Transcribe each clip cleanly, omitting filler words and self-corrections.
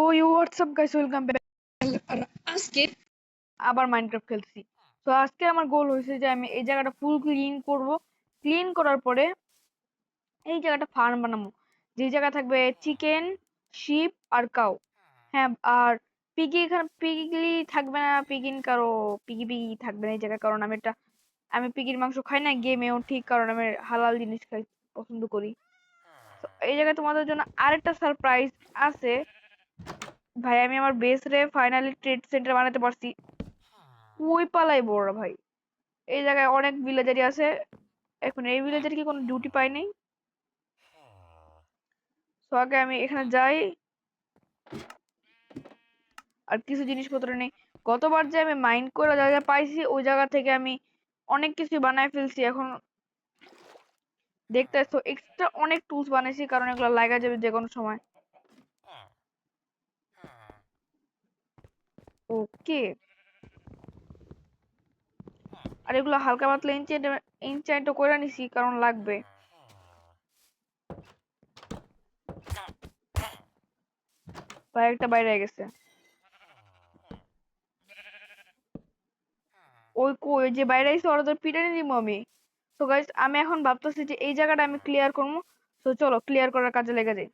WhatsApp guys, welcome back. আর আজকে আবার মাইনক্রাফট খেলতেছি। তো আজকে আমার গোল হয়েছে যে আমি এই জায়গাটা ফুল ক্লিন করব। ক্লিন করার পরে এই জায়গাটা ফার্ম বানাবো, যে জায়গা থাকবে চিকেন, শিপ আর কাউ। হ্যাঁ, আর পিগি এখানে পিগলি থাকবে না, পিগিন কারো পিগি পিগি থাকবে না এই জায়গায়, কারণ আমি পিগির মাংস খাই না গেমেও, ঠিক, কারণ আমি হালাল জিনিস খাই, পছন্দ করি। তো এই জায়গায় তোমাদের জন্য আরেকটা সারপ্রাইজ আছে। ভাই আমি আমার বেস রে ফাইনালি ট্রেড সেন্টার বানাতে পারছি। ওই পালাই বড় ভাই, এই জায়গায় অনেক ভিলেজারই আছে। এখন এই ভিলেজার কি কোনো ডিউটি পাই নাই। তো আগে আমি এখানে যাই, আর কিছু জিনিসপত্র নেই। গতবার যে আমি মাইন্ড করে যা যা পাইছি ওই জায়গা থেকে আমি অনেক কিছু বানায় ফেলছি। এখন দেখতে তো এক্সট্রা অনেক টুলস বানাইছি, কারণ এগুলো লাগা যাবে যে কোনো সময়। ওকে, আর এগুলো হালকা পাতলা ইনচাইন্ট করে নিছি, কারণ লাগবে। ভাই একটা বাইরে গেছে, ওই কই যে বাইরে আইছে ওরা তো পিটানি দিব আমি। তো গাইস আমি এখন ভাবতেছি যে এই জায়গাটা আমি ক্লিয়ার করবো। তো চলো ক্লিয়ার করার কাজে লেগে যাই।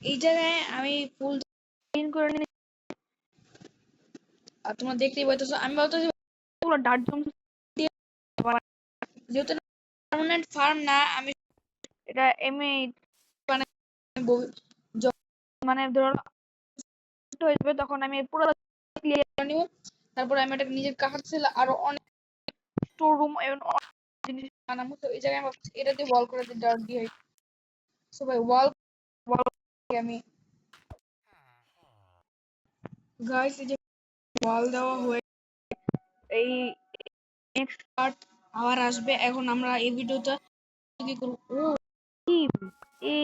এই জায়গায় আমি ফুল ক্লিন করে নিই। আর তোমরা দেখতেই পাইতেছো, আমি বলতেছি এগুলো ডার্ট জম দিয়ে বানাই। যেহেতু পার্মানেন্ট ফার্ম না, আমি এটা এমনি মানে মানে ধরো হয়ে যাবে, তখন আমি পুরো ক্লিয়ার করে নিব। তারপর আমি এটা নিজের কাহার ছিল আরো অনেক স্টোর রুম জিনিস বানাবো। তো এই জায়গায় আমি ভাবছি এটা দিয়ে ওয়াল করে দিই, ডার্ট দিয়ে। সো ভাই ওয়াল ওয়াল আমি গাইস এই যে ওয়াল দেওয়া হয়ে, এই নেক্সট পার্ট আবার আসবে। এখন আমরা এই ভিডিওটা কি করব, ও টিম এ।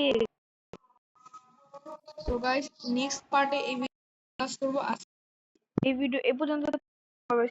সো গাইস নেক্সট পার্টে এই ভিডিও ক্লাস করব। এই ভিডিও এ পর্যন্ত হবে।